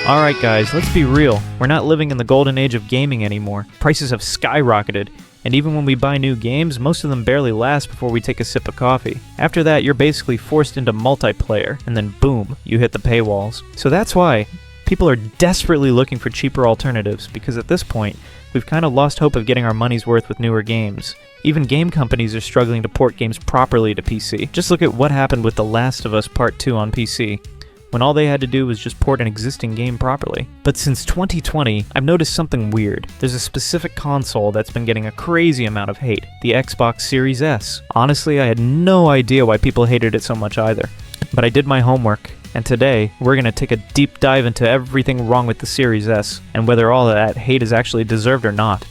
Alright guys, let's be real. We're not living in the golden age of gaming anymore. Prices have skyrocketed, and even when we buy new games, most of them barely last before we take a sip of coffee. After that, you're basically forced into multiplayer, and then boom, you hit the paywalls. So that's why people are desperately looking for cheaper alternatives, because at this point, we've kind of lost hope of getting our money's worth with newer games. Even game companies are struggling to port games properly to PC. Just look at what happened with The Last of Us Part 2 on PC, when all they had to do was just port an existing game properly. But since 2020, I've noticed something weird. There's a specific console that's been getting a crazy amount of hate, the Xbox Series S. Honestly, I had no idea why people hated it so much either. But I did my homework, and today, we're gonna take a deep dive into everything wrong with the Series S, and whether all of that hate is actually deserved or not.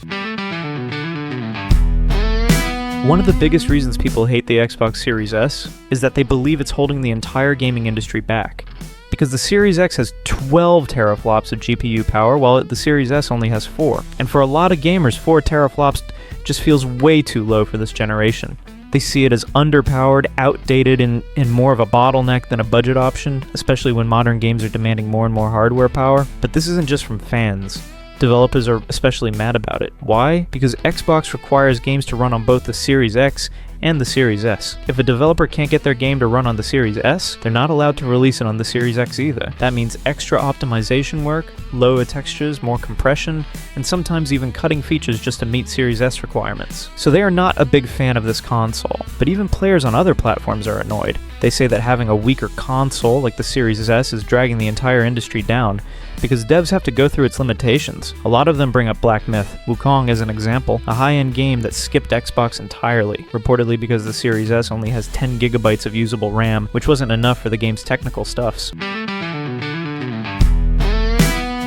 One of the biggest reasons people hate the Xbox Series S is that they believe it's holding the entire gaming industry back. Because the Series X has 12 teraflops of GPU power, while the Series S only has 4. And for a lot of gamers, 4 teraflops just feels way too low for this generation. They see it as underpowered, outdated, and more of a bottleneck than a budget option, especially when modern games are demanding more and more hardware power. But this isn't just from fans. Developers are especially mad about it. Why? Because Xbox requires games to run on both the Series X and the Series S. If a developer can't get their game to run on the Series S, they're not allowed to release it on the Series X either. That means extra optimization work, lower textures, more compression, and sometimes even cutting features just to meet Series S requirements. So they are not a big fan of this console, but even players on other platforms are annoyed. They say that having a weaker console like the Series S is dragging the entire industry down, because devs have to go through its limitations. A lot of them bring up Black Myth, Wukong as an example, a high-end game that skipped Xbox entirely, reportedly because the Series S only has 10 gigabytes of usable RAM, which wasn't enough for the game's technical stuffs.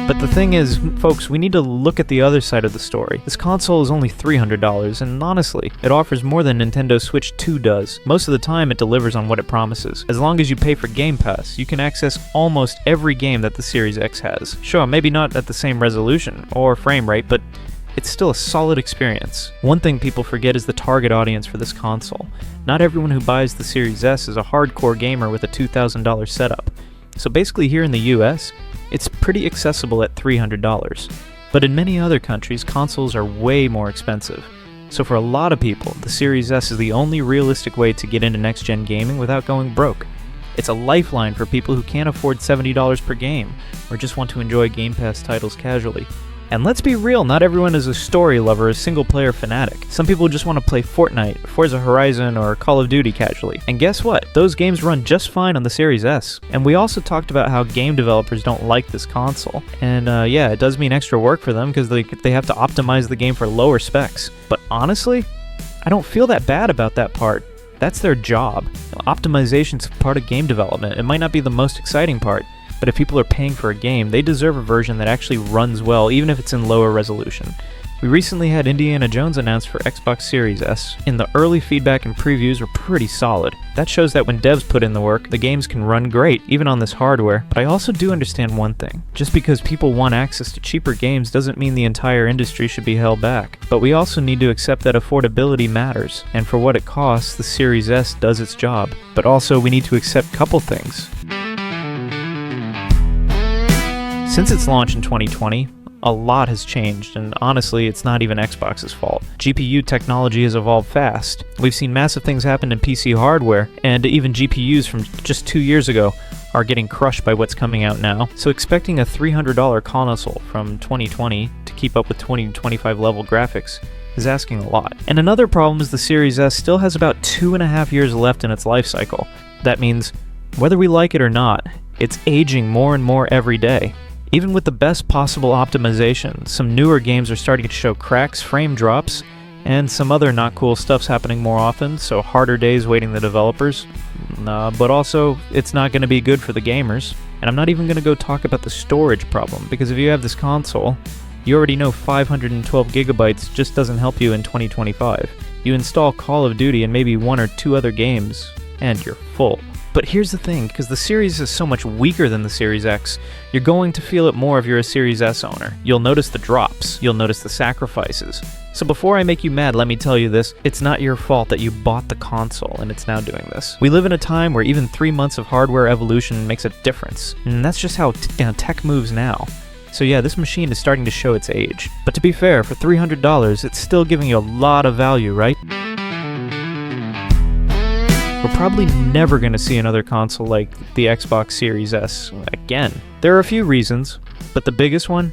But the thing is, folks, we need to look at the other side of the story. This console is only $300, and honestly, it offers more than Nintendo Switch 2 does. Most of the time, it delivers on what it promises. As long as you pay for Game Pass, you can access almost every game that the Series X has. Sure, maybe not at the same resolution or frame rate, but it's still a solid experience. One thing people forget is the target audience for this console. Not everyone who buys the Series S is a hardcore gamer with a $2,000 setup. So basically here in the US, it's pretty accessible at $300. But in many other countries, consoles are way more expensive. So for a lot of people, the Series S is the only realistic way to get into next-gen gaming without going broke. It's a lifeline for people who can't afford $70 per game, or just want to enjoy Game Pass titles casually. And let's be real, not everyone is a story lover or single-player fanatic. Some people just want to play Fortnite, Forza Horizon, or Call of Duty casually. And guess what? Those games run just fine on the Series S. And we also talked about how game developers don't like this console. And yeah, it does mean extra work for them because they have to optimize the game for lower specs. But honestly, I don't feel that bad about that part. That's their job. Optimization's part of game development. It might not be the most exciting part, but if people are paying for a game, they deserve a version that actually runs well, even if it's in lower resolution. We recently had Indiana Jones announced for Xbox Series S, and the early feedback and previews were pretty solid. That shows that when devs put in the work, the games can run great, even on this hardware. But I also do understand one thing. Just because people want access to cheaper games doesn't mean the entire industry should be held back. But we also need to accept that affordability matters, and for what it costs, the Series S does its job. But also, we need to accept a couple things. Since its launch in 2020, a lot has changed, and honestly, it's not even Xbox's fault. GPU technology has evolved fast. We've seen massive things happen in PC hardware, and even GPUs from just 2 years ago are getting crushed by what's coming out now. So expecting a $300 console from 2020 to keep up with 2025 level graphics is asking a lot. And another problem is the Series S still has about 2.5 years left in its life cycle. That means, whether we like it or not, it's aging more and more every day. Even with the best possible optimization, some newer games are starting to show cracks, frame drops, and some other not cool stuff's happening more often, so harder days waiting the developers. But also, it's not going to be good for the gamers. And I'm not even going to go talk about the storage problem, because if you have this console, you already know 512 gigabytes just doesn't help you in 2025. You install Call of Duty and maybe 1 or 2 other games, and you're full. But here's the thing, because the Series is so much weaker than the Series X, you're going to feel it more if you're a Series S owner. You'll notice the drops, you'll notice the sacrifices. So before I make you mad, let me tell you this, it's not your fault that you bought the console and it's now doing this. We live in a time where even 3 months of hardware evolution makes a difference, and that's just how tech moves now. So yeah, this machine is starting to show its age. But to be fair, for $300, it's still giving you a lot of value, right? We're probably never going to see another console like the Xbox Series S again. There are a few reasons, but the biggest one,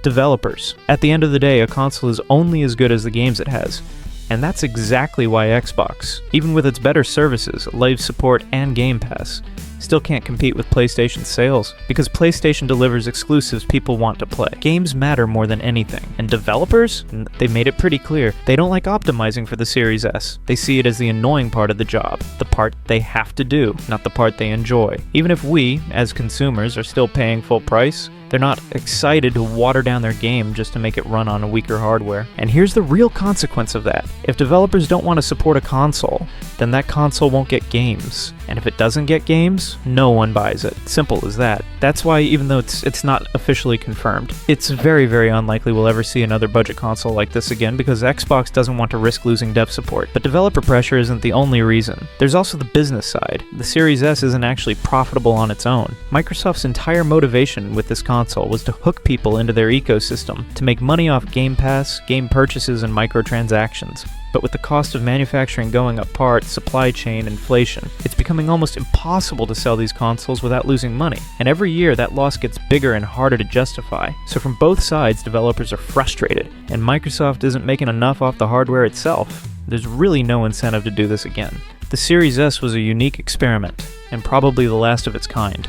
developers. At the end of the day, a console is only as good as the games it has. And that's exactly why Xbox, even with its better services, live support, and Game Pass, still can't compete with PlayStation's sales, because PlayStation delivers exclusives people want to play. Games matter more than anything, and developers, they've made it pretty clear, they don't like optimizing for the Series S. They see it as the annoying part of the job, the part they have to do, not the part they enjoy. Even if we, as consumers, are still paying full price, they're not excited to water down their game just to make it run on a weaker hardware. And here's the real consequence of that. If developers don't want to support a console, then that console won't get games. And if it doesn't get games, no one buys it. Simple as that. That's why, even though it's not officially confirmed, it's very, very unlikely we'll ever see another budget console like this again, because Xbox doesn't want to risk losing dev support. But developer pressure isn't the only reason. There's also the business side. The Series S isn't actually profitable on its own. Microsoft's entire motivation with this console was to hook people into their ecosystem, to make money off Game Pass, game purchases, and microtransactions. But with the cost of manufacturing going up part, supply chain, inflation, it's becoming almost impossible to sell these consoles without losing money. And every year that loss gets bigger and harder to justify. So from both sides, developers are frustrated, and Microsoft isn't making enough off the hardware itself. There's really no incentive to do this again. The Series S was a unique experiment, and probably the last of its kind.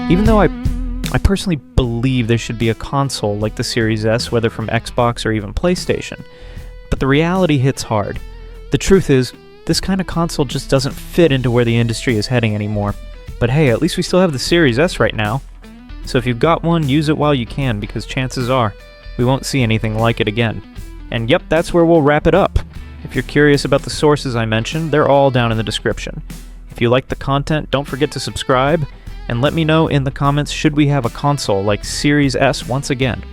Even though I personally believe there should be a console like the Series S, whether from Xbox or even PlayStation, but the reality hits hard. The truth is, this kind of console just doesn't fit into where the industry is heading anymore. But hey, at least we still have the Series S right now. So if you've got one, use it while you can, because chances are we won't see anything like it again. And yep, that's where we'll wrap it up. If you're curious about the sources I mentioned, they're all down in the description. If you like the content, don't forget to subscribe, and let me know in the comments, should we have a console like Series S once again?